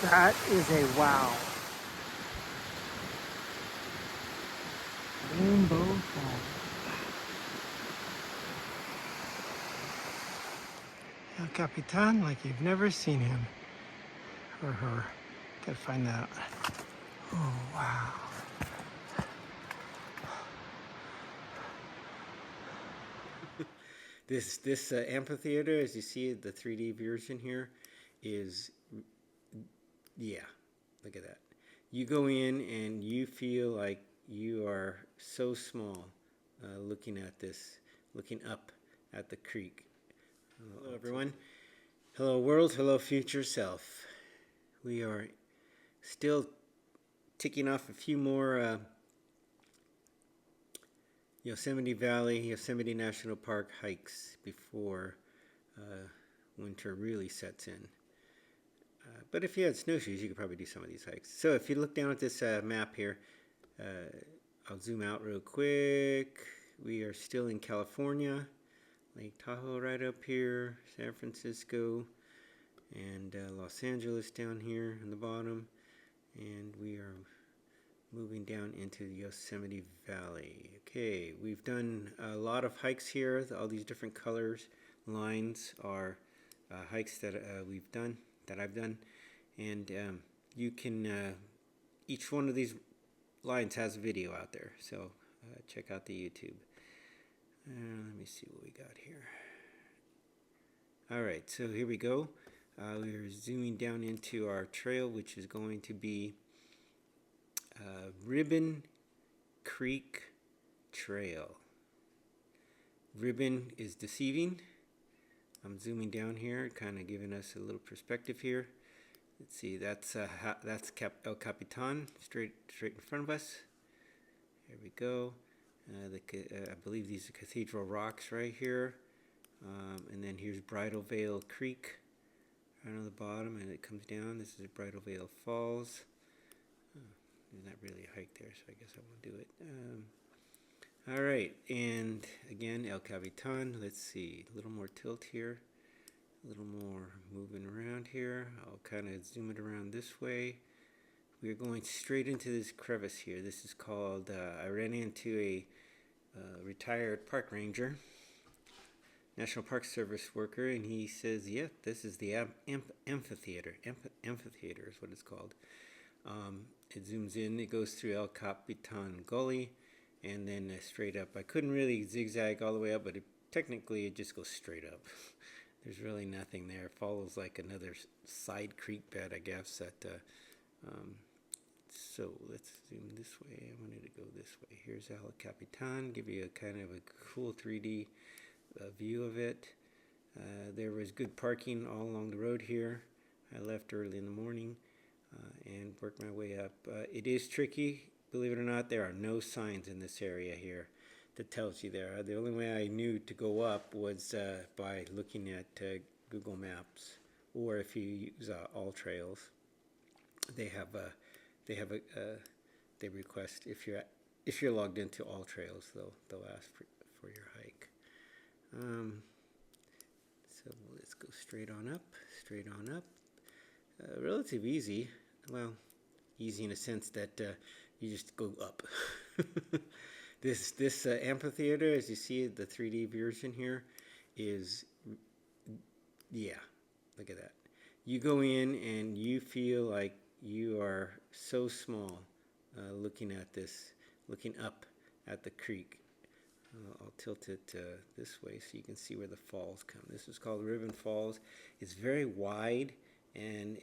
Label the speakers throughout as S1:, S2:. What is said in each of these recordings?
S1: That is a wow. Rainbow Fall. El Capitan, like you've never seen him or her. Gotta find that. Oh, wow.
S2: This amphitheater, as you see the 3D version here, is, yeah, look at that. You go in and you feel like you are so small, looking at this, looking up at the creek. Hello everyone. Hello world. Hello future self. We are still ticking off a few more Yosemite Valley, Yosemite National Park hikes before winter really sets in. But if you had snowshoes, you could probably do some of these hikes. So if you look down at this map here, I'll zoom out real quick. We are still in California. Lake Tahoe right up here, San Francisco, and Los Angeles down here in the bottom. And we are moving down into the Yosemite Valley. Okay, we've done a lot of hikes here. All these different colors, lines are hikes that we've done, that I've done. And you can, each one of these lines has a video out there. So check out the YouTube. Let me see what we got here. Alright, so here we go. We're zooming down into our trail, which is going to be Ribbon Creek Trail. Ribbon is deceiving. I'm zooming down here, kind of giving us a little perspective here. Let's see, that's El Capitan, straight in front of us. Here we go. I believe these are cathedral rocks right here. And then here's Bridalveil Creek right on the bottom, and it comes down. This is Bridalveil Falls. There's not really a hike there, so I guess I won't do it. Alright, and again, El Capitan. Let's see, a little more tilt here. A little more moving around here. I'll kind of zoom it around this way. We're going straight into this crevice here. This is called, I ran into a retired park ranger, National Park Service worker, and he says, yeah, this is the amphitheater. Amphitheater is what it's called. It zooms in, it goes through El Capitan Gully, and then straight up. I couldn't really zigzag all the way up, but technically it just goes straight up. There's really nothing there. It follows like another side creek bed, I guess. So let's zoom this way. I wanted to go this way. Here's El Capitan. Give you a kind of a cool 3D view of it. There was good parking all along the road here. I left early in the morning and worked my way up. It is tricky. Believe it or not, there are no signs in this area here that tells you there. The only way I knew to go up was by looking at Google Maps, or if you use All Trails, they request if you're logged into All Trails, they'll ask for your hike. So let's go straight on up. Relatively easy. Well, easy in a sense that you just go up. This amphitheater, as you see the 3D version here, is, yeah, look at that. You go in and you feel like you are so small, looking at this, looking up at the creek. I'll tilt it this way so you can see where the falls come. This is called Ribbon Falls. It's very wide, and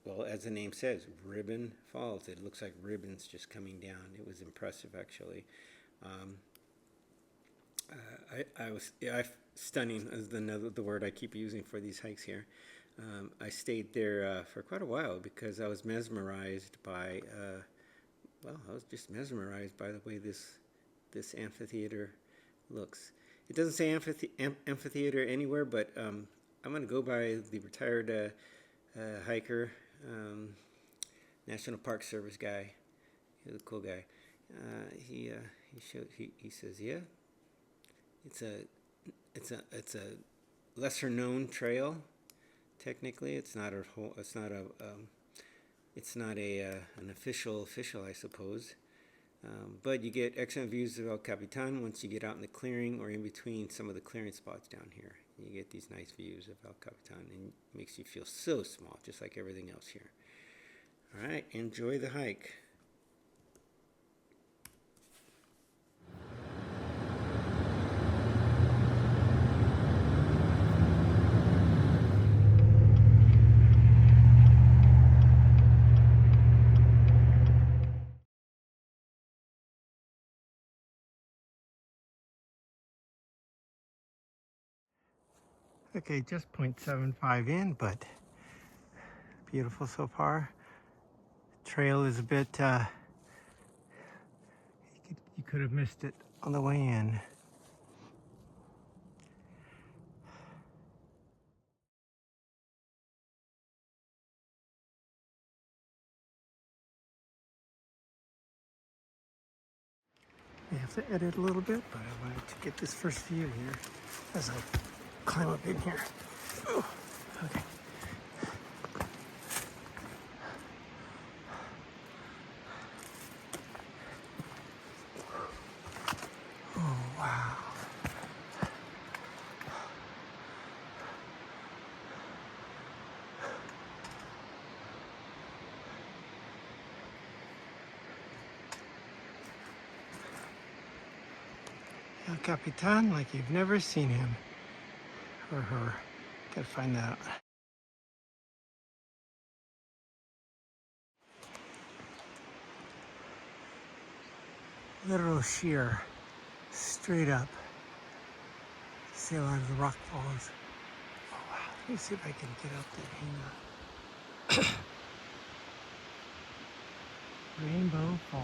S2: well, as the name says, Ribbon Falls. It looks like ribbons just coming down. It was impressive, actually. Stunning is the word I keep using for these hikes here. I stayed there for quite a while because I was mesmerized by, I was just mesmerized by the way this amphitheater looks. It doesn't say amphitheater anywhere, but I'm going to go by the retired hiker, National Park Service guy. He's a cool guy. He says, yeah, it's a lesser known trail. Technically, it's not a whole, it's not a an official, I suppose. But you get excellent views of El Capitan once you get out in the clearing or in between some of the clearing spots down here. You get these nice views of El Capitan, and it makes you feel so small, just like everything else here. All right, enjoy the hike.
S1: Okay, just 0.75 in, but beautiful so far. Trail is a bit, you could have missed it on the way in. I have to edit a little bit, but I wanted to get this first view here as I climb up in here. Ooh, okay. Oh, wow. El Capitan, like you've never seen him or her. Gotta find that out. Literal sheer, straight up. See a lot of the rock falls. Oh wow, let me see if I can get up that hanger. Rainbow Fall.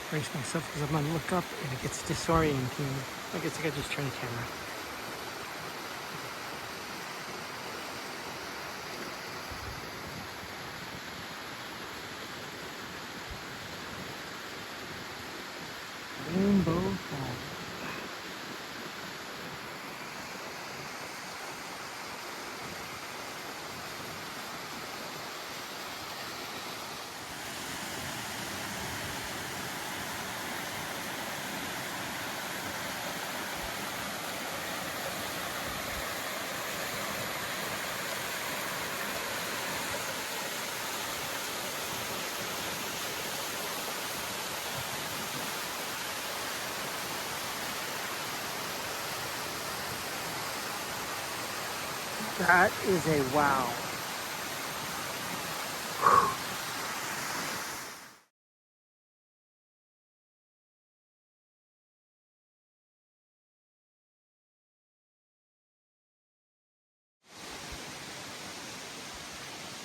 S1: Brace myself because I'm gonna look up and it gets disorienting. I guess I could just turn the camera. Rainbow Fall. That is a wow.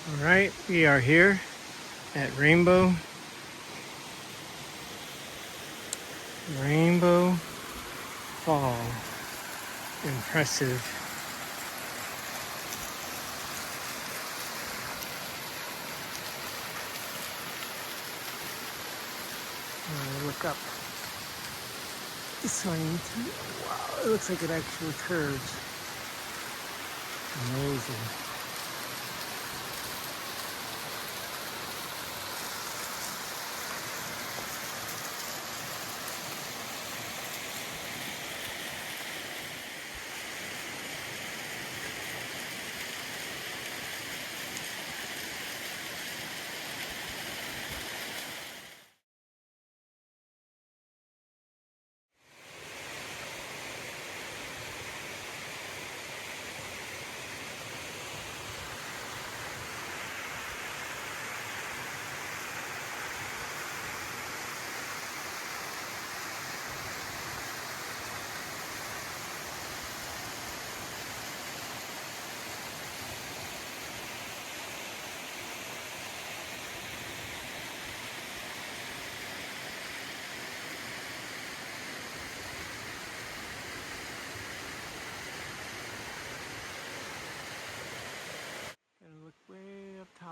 S1: All right, we are here at Rainbow Fall. Impressive. Look up. Disorienting. Wow, it looks like it actually curves. Amazing.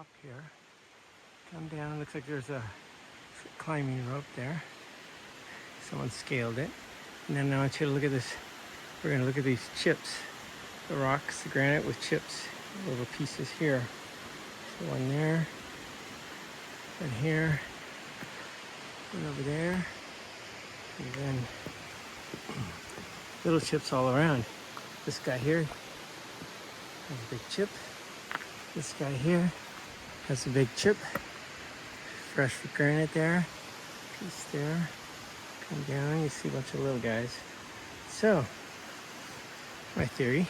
S1: top here. Come down, looks like there's a climbing rope there. Someone scaled it. And then now I want you to look at this. We're gonna look at these chips. The rocks, the granite with chips. Little pieces here. So one there, one here, one over there, and then little chips all around. This guy here has a big chip. This guy here has a big chip. Fresh granite there, piece there. Come down, you see a bunch of little guys. So, my theory.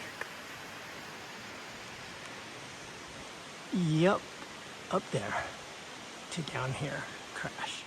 S1: Yep, up there to down here, crash.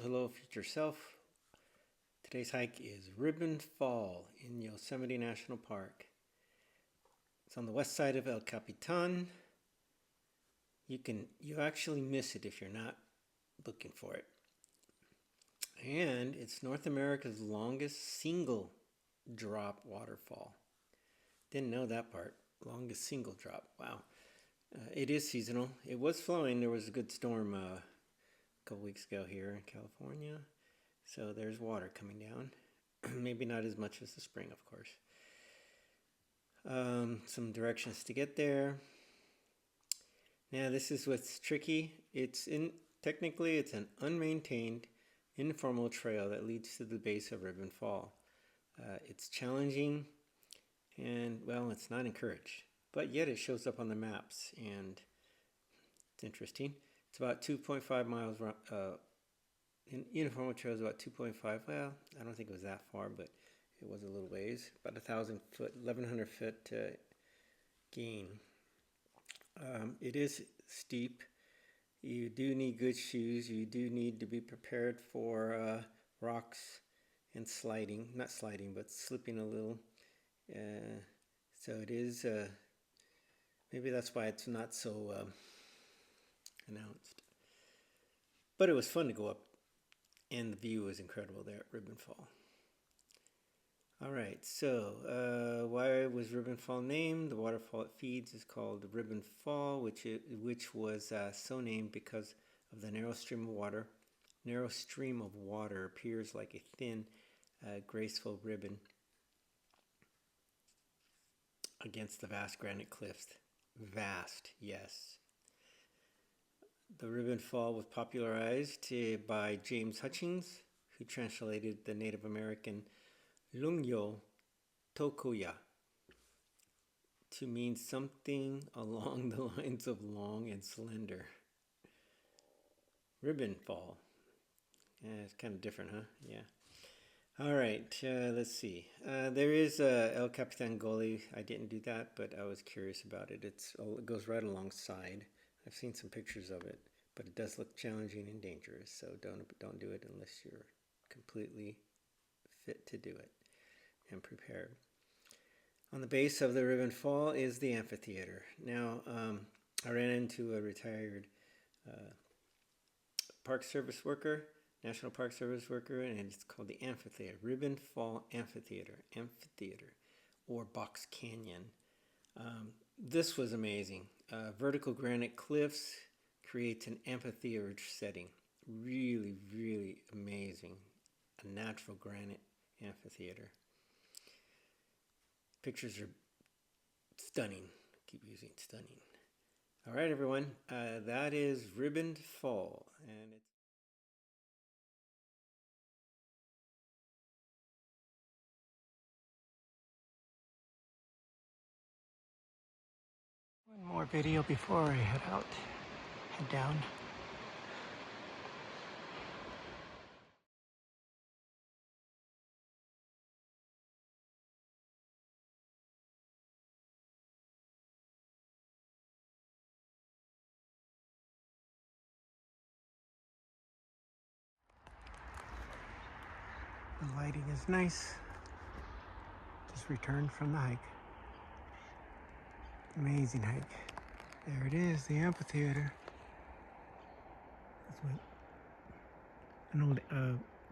S2: Hello, future self. Today's hike is Ribbon Fall in Yosemite National Park. It's on the west side of El Capitan. You actually miss it if you're not looking for it. And it's North America's longest single drop waterfall. Didn't know that part. Longest single drop. Wow. It is seasonal. It was flowing. There was a good storm a couple weeks ago here in California. So there's water coming down. Maybe not as much as the spring, of course. Some directions to get there. Now this is what's tricky. Technically it's an unmaintained, informal trail that leads to the base of Ribbon Fall. It's challenging and, well, it's not encouraged. But yet it shows up on the maps and it's interesting. It's about 2.5 miles, informal trail is about 2.5, well, I don't think it was that far, but it was a little ways, about 1,000 foot, 1,100 foot gain. It is steep. You do need good shoes. You do need to be prepared for rocks and sliding, not sliding, but slipping a little. So it is, maybe that's why it's not so announced. But it was fun to go up, and the view was incredible there at Ribbon Fall. All right, so why was Ribbon Fall named? The waterfall it feeds is called Ribbon Fall, which was so named because of the narrow stream of water. Narrow stream of water appears like a thin, graceful ribbon against the vast granite cliffs. Vast, yes. The Ribbon Fall was popularized by James Hutchings, who translated the Native American Lungyo Tokuya to mean something along the lines of long and slender. Ribbon Fall. Yeah, it's kind of different, huh? Yeah. All right, let's see. There is El Capitan Gully. I didn't do that, but I was curious about it. It goes right alongside. I've seen some pictures of it, but it does look challenging and dangerous, so don't do it unless you're completely fit to do it and prepared. On the base of the Ribbon Fall is the amphitheater. Now, I ran into a retired Park Service worker, National Park Service worker, and it's called the amphitheater, Ribbon Fall Amphitheater, or Box Canyon. This was amazing. Vertical granite cliffs creates an amphitheater setting. Really, really amazing. A natural granite amphitheater. pictures are stunning. Keep using stunning. All right, everyone. That is Bridalveil Fall, and it's
S1: one more video before I head down. The lighting is nice. Just returned from the hike. Amazing hike. There it is, the amphitheater. That's what an old